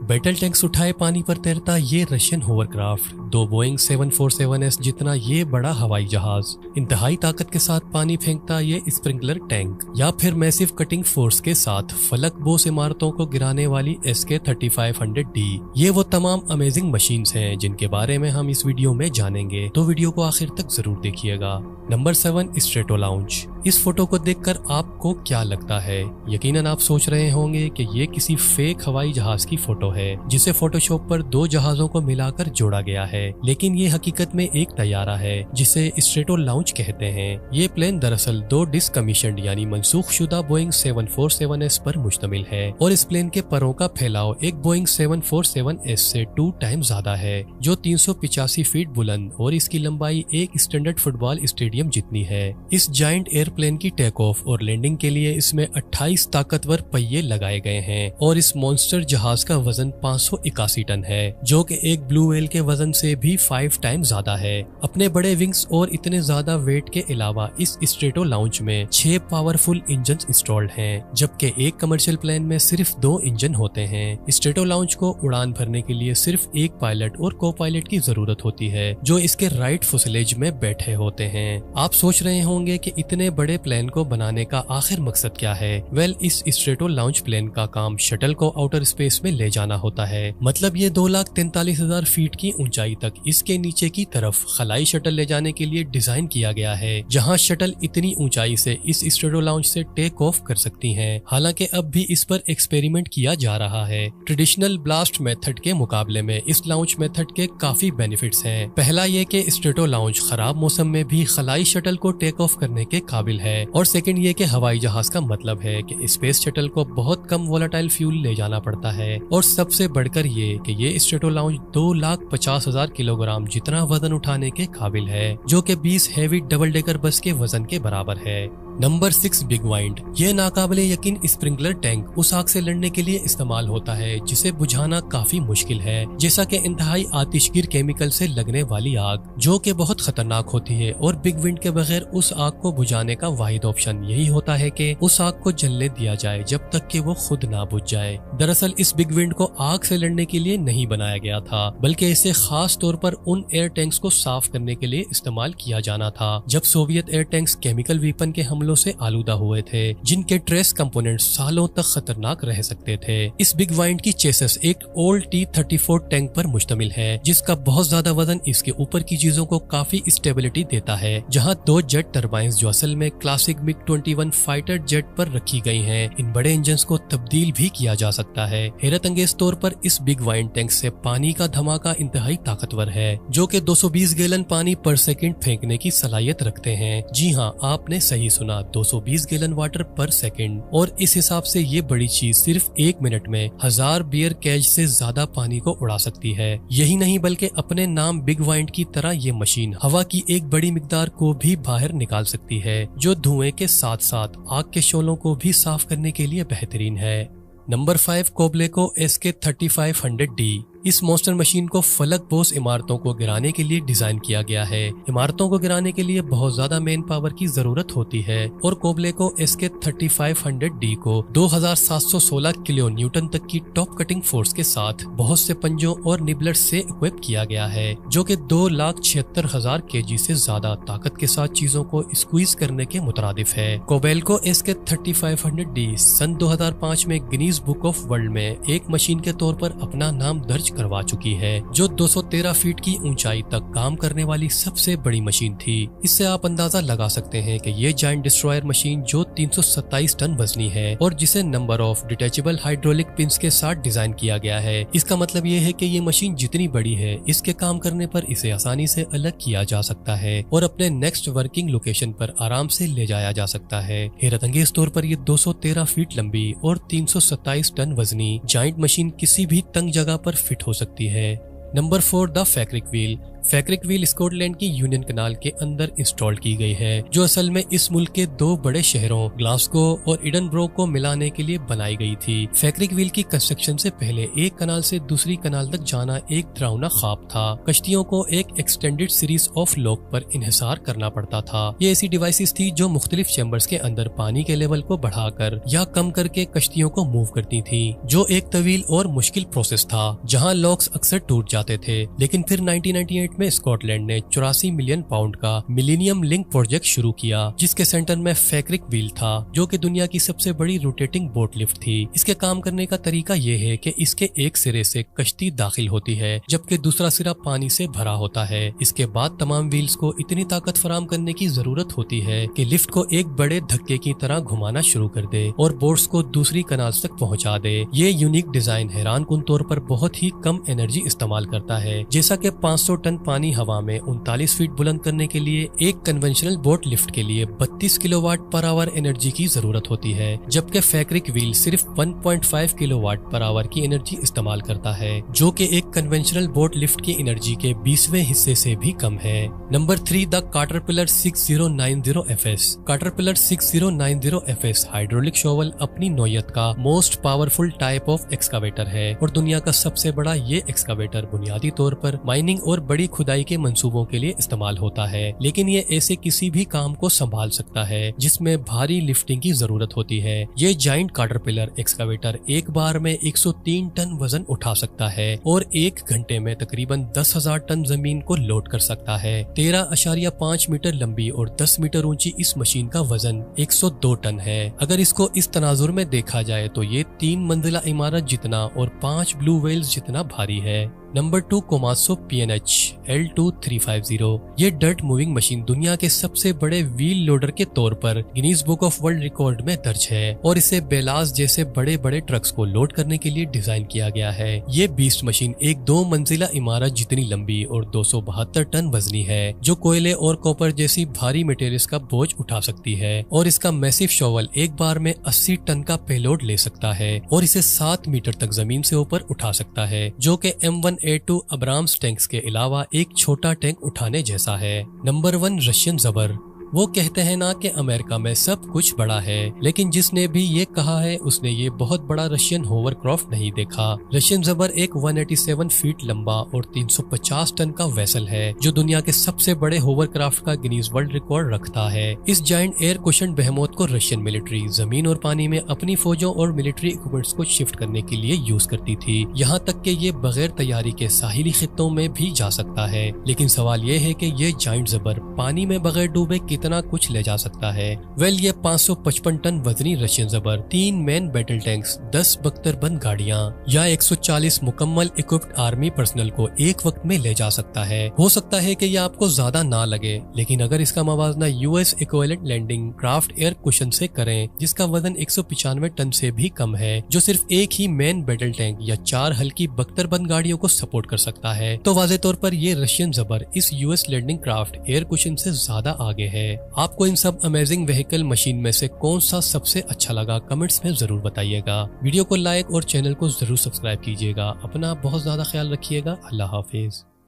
Battle tanks उठाए पानी पर तैरता ये रशियन होवरक्राफ्ट, 2 बोइंग 747S जितना ये बड़ा हवाई जहाज, इंतहाई ताकत के साथ पानी फेंकता ये स्प्रिंकलर टैंक, या फिर मैसिव कटिंग फोर्स के साथ फलक बोस इमारतों को गिराने वाली SK-3500D। ये वो तमाम अमेजिंग मशीन्स हैं जिनके बारे में हम इस वीडियो में जानेंगे, तो वीडियो को आखिर तक जरूर देखिएगा। Number 7, strato lounge. इस फोटो को देखकर आपको क्या लगता है? यकीनन आप सोच रहे होंगे कि ये किसी फेक हवाई जहाज की फोटो है जिसे फोटोशॉप पर 2 जहाजों को मिलाकर जोड़ा गया है, लेकिन ये हकीकत में एक तैयारा है जिसे स्ट्रेटो लाउंज कहते हैं। ये प्लेन दरअसल 2 डिसकमीशन्ड यानी मनसूख शुदा बोइंग 747S पर मुश्तमिल है और इस प्लेन के परों का फैलाव एक बोइंग 747S से 2 टाइम ज्यादा है, जो 385 फीट बुलंद और इसकी लंबाई एक स्टैंडर्ड फुटबॉल स्टेडियम जितनी है। इस जायंट एयरप्लेन की टेक ऑफ और लैंडिंग के लिए इसमें 28 ताकतवर पहिए लगाए गए हैं और इस मॉन्स्टर जहाज का वजन 581 टन है, जो कि एक ब्लू व्हेल के वजन से भी 5 टाइम ज्यादा है। अपने बड़े विंग्स और इतने ज्यादा वेट के अलावा इस स्ट्रेटो लाउंज में 6 पावरफुल इंजन इंस्टॉल्ड हैं, जबकि एक कमर्शियल प्लेन में सिर्फ 2 इंजन होते हैं। स्ट्रेटो लाउंज को उड़ान भरने के लिए सिर्फ एक पायलट और को पायलट की जरूरत होती है, जो इसके राइट फुसलेज में बैठे होते हैं। आप सोच रहे होंगे कि इतने बड़े प्लेन को बनाने का आखिर मकसद क्या है? वेल, इस स्ट्रेटो लाउंज प्लेन का काम शटल को आउटर स्पेस में ले जाना होता है। मतलब ये 2,43,000 फीट की ऊंचाई तक इसके नीचे की तरफ खलाई शटल ले जाने के लिए डिजाइन किया गया है, जहां शटल इतनी ऊंचाई से इस स्ट्रेटो लाउंज से टेक ऑफ कर सकती हैं। हालांकि अब भी इस पर एक्सपेरिमेंट किया जा रहा है। ट्रेडिशनल ब्लास्ट मेथड के मुकाबले में इस लाउंज मेथड के काफी बेनिफिट्स हैं। पहला ये कि स्ट्रेटो लाउंज खराब मौसम में भी खलाई शटल को टेक ऑफ करने के काबिल है, और सेकंड ये कि हवाई जहाज का मतलब है कि स्पेस शटल को बहुत कम वोलेटाइल फ्यूल ले जाना पड़ता है, और सबसे बढ़कर ये कि ये स्ट्रेटो लाउंज 2,50,000 किलोग्राम जितना वजन उठाने के काबिल है, जो कि 20 हेवी डबल डेकर बस के वजन के बराबर है। Number 6, big wind. ये नाकाबिले यकीन स्प्रिंकलर टैंक उस आग से लड़ने के लिए इस्तेमाल होता है जिसे बुझाना काफी मुश्किल है, जैसा कि इंतहाई आतिशगीर केमिकल से लगने वाली आग, जो कि बहुत खतरनाक होती है। और बिग विंड के बगैर उस आग को बुझाने का वाहिद ऑप्शन यही होता है कि उस आग को जलने दिया जाए जब तक कि वो खुद ना बुझ जाए। दरअसल इस बिग विंड को आग से लड़ने के लिए नहीं बनाया गया था, बल्कि इसे खास तौर पर उन एयर टैंक्स को साफ करने के लिए इस्तेमाल किया जाना था जब Soviet air tanks chemical weapon के हमलों से आलूदा हुए थे, जिनके ट्रेस कंपोनेंट्स सालों तक खतरनाक रह सकते थे। इस बिग वाइंड की चेसिस एक ओल्ड T-34 टैंक पर मुश्तमिल है, जिसका बहुत ज्यादा वजन इसके ऊपर की चीजों को काफी स्टेबिलिटी देता है। जहां 2 जेट टर्बाइंस जो असल में क्लासिक MiG-21 फाइटर जेट पर रखी गई हैं, इन बड़े इंजन को तब्दील भी किया जा सकता है। हैरत अंगेज तौर पर इस बिग वाइंड टैंक से पानी का धमाका इंतहाई ताकतवर है, जो कि 220 गैलन पानी पर सेकंड फेंकने की सलाहियत रखते हैं। जी हाँ, आपने सही सुना, 220 गैलन वाटर पर सेकंड। और इस हिसाब से ये बड़ी चीज सिर्फ 1 मिनट में 1000 बियर केज से ज्यादा पानी को उड़ा सकती है। यही नहीं बल्कि अपने नाम बिग वाइंड की तरह ये मशीन हवा की एक बड़ी मिकदार को भी बाहर निकाल सकती है, जो धुएं के साथ साथ आग के शोलों को भी साफ करने के लिए बेहतरीन है। Number 5, कोबलेको SK-3500D। इस मॉन्स्टर मशीन को फलक बोस इमारतों को गिराने के लिए डिजाइन किया गया है। इमारतों को गिराने के लिए बहुत ज्यादा मेन पावर की जरूरत होती है, और कोबलेको SK-3500D को 2716 किलो न्यूटन तक की टॉप कटिंग फोर्स के साथ बहुत से पंजों और निबलर्स से इक्विप किया गया है, जो कि 2,76,000 kg से ज्यादा ताकत के साथ चीजों को स्क्वीज करने के मुतरादिफ है। कोबेल्को SK-3500D सन 2005 में गिनीज बुक ऑफ वर्ल्ड में एक मशीन के तौर पर अपना नाम दर्ज करवा चुकी है, जो 213 फीट की ऊंचाई तक काम करने वाली सबसे बड़ी मशीन थी। इससे आप अंदाजा लगा सकते हैं कि ये जायंट डिस्ट्रॉयर मशीन जो 327 टन वजनी है और जिसे number of detachable hydraulic pins के साथ डिजाइन किया गया है। इसका मतलब ये है कि ये मशीन जितनी बड़ी है, इसके काम करने पर इसे आसानी से अलग किया जा सकता है और अपने नेक्स्ट वर्किंग लोकेशन पर आराम से ले जाया जा सकता है। हैरत अंगेज तौर पर ये 213 फीट लंबी और 327 टन वजनी जायंट मशीन किसी भी तंग जगह पर फिट हो सकती है। Number 4, the Falkirk wheel. Falkirk wheel Scotland की यूनियन कनाल के अंदर इंस्टॉल की गई है, जो असल में इस मुल्क के दो बड़े शहरों ग्लासगो और एडिनबरो को मिलाने के लिए बनाई गई थी। फैक्रिक व्हील की कंस्ट्रक्शन से पहले एक कनाल से दूसरी कनाल तक जाना एक डरावना ख्वाब था। कश्तियों को एक एक्सटेंडेड सीरीज ऑफ लॉक पर इन्हिसार करना पड़ता था। ये ऐसी डिवाइसेस थी जो मुख्तलिफ चैम्बर्स के अंदर पानी के लेवल को बढ़ाकर या कम करके कश्तियों को मूव करती थी, जो एक तवील और मुश्किल प्रोसेस था जहां लॉक्स अक्सर टूट जाते थे। लेकिन फिर 1998 में स्कॉटलैंड ने 84 मिलियन पाउंड का मिलेनियम लिंक प्रोजेक्ट शुरू किया, जिसके सेंटर में फैक्रिक व्हील था, जो कि दुनिया की सबसे बड़ी रोटेटिंग बोट लिफ्ट थी। इसके काम करने का तरीका ये है कि इसके एक सिरे से कश्ती दाखिल होती है, जबकि दूसरा सिरा पानी से भरा होता है। इसके बाद तमाम व्हील्स को इतनी ताकत फराम करने की जरूरत होती है कि लिफ्ट को एक बड़े धक्के की तरह घुमाना शुरू कर दे और बोट्स को दूसरी कनाल तक पहुंचा दे। ये यूनिक डिजाइन हैरानकुन तौर पर बहुत ही कम एनर्जी इस्तेमाल करता है, जैसा कि 500 टन पानी हवा में 39 फीट बुलंद करने के लिए एक कन्वेंशनल बोट लिफ्ट के लिए 32 किलोवाट पर आवर एनर्जी की जरूरत होती है, जबकि फैक्रिक व्हील सिर्फ 1.5 किलोवाट पर आवर की एनर्जी इस्तेमाल करता है, जो कि एक कन्वेंशनल बोट लिफ्ट की एनर्जी के 20वें हिस्से से भी कम है। Number 3, the caterpillar 6090 FS। Caterpillar 6090 FS hydraulic shovel अपनी नौयत का most powerful type of excavator है और दुनिया का सबसे बड़ा ये एक्सकावेटर बुनियादी तौर पर माइनिंग और बड़ी खुदाई के मंसूबों के लिए इस्तेमाल होता है। लेकिन ये ऐसे किसी भी काम को संभाल सकता है जिसमें भारी लिफ्टिंग की जरूरत होती है। ये जाइंट कैटरपिलर एक्सकावेटर एक बार में 103 टन वजन उठा सकता है और एक घंटे में तकरीबन 10,000 टन जमीन को लोड कर सकता है। 13.5 मीटर लंबी और 10 मीटर ऊंची इस मशीन का वजन 102 टन है। अगर इसको इस तनाजुर में देखा जाए तो ये 3 मंजिला इमारत जितना और 5 ब्लू व्हेल्स जितना भारी है। Number 2, Komatsu PNH L2350। ये डर्ट मूविंग मशीन दुनिया के सबसे बड़े व्हील लोडर के तौर पर Guinness book of world record में दर्ज है और इसे बेलास जैसे बड़े बड़े ट्रक्स को लोड करने के लिए डिजाइन किया गया है। ये बीस्ट मशीन एक 2 मंजिला इमारत जितनी लंबी और 272 टन वजनी है, जो कोयले और कॉपर जैसी भारी मटेरियल्स का बोझ उठा सकती है और इसका मैसिव शॉवल एक बार में 80 टन का पेलोड ले सकता है और इसे 7 मीटर तक जमीन से ऊपर उठा सकता है, जो कि M1A2 अब्राम्स टैंक्स के अलावा एक छोटा टैंक उठाने जैसा है। Number 1, Russian Zubr. वो कहते हैं ना कि अमेरिका में सब कुछ बड़ा है, लेकिन जिसने भी ये कहा है उसने ये बहुत बड़ा रशियन होवरक्राफ्ट नहीं देखा। रशियन ज़बर एक 187 फीट लंबा और 350 टन का वेसल है, जो दुनिया के सबसे बड़े होवरक्राफ्ट का गिनीज वर्ल्ड रिकॉर्ड रखता है। इस जाइंट एयर कुशन बेहेमोथ को रशियन मिलिट्री जमीन और पानी में अपनी फौजों और मिलिट्री इक्विपमेंट्स को शिफ्ट करने के लिए यूज करती थी, यहाँ तक कि ये बगैर तैयारी के साहिली खित्तों में भी जा सकता है। लेकिन सवाल ये है कि ये जाइंट ज़बर पानी में बगैर डूबे कितना कुछ ले जा सकता है। ये 555 टन वजनी रशियन ज़बर, 3 मेन बैटल टैंक्स, 10 बख्तरबंद गाड़ियां या 140 मुकम्मल इक्विप्ड आर्मी पर्सनल को एक वक्त में ले जा सकता है। हो सकता है कि यह आपको ज्यादा ना लगे, लेकिन अगर इसका मवाजना US equivalent landing craft air cushion से करें, जिसका वजन 195 टन से भी कम है, जो सिर्फ एक ही मेन बैटल टैंक या 4 हल्की बख्तरबंद गाड़ियों को सपोर्ट कर सकता है, तो वाज़े तौर पर ये रशियन ज़बर इस US landing craft air cushion से ज्यादा आगे है। आपको इन सब अमेजिंग व्हीकल मशीन में से कौन सा सबसे अच्छा लगा, कमेंट्स में जरूर बताइएगा। वीडियो को लाइक और चैनल को जरूर सब्सक्राइब कीजिएगा। अपना बहुत ज्यादा ख्याल रखिएगा। अल्लाह हाफिज।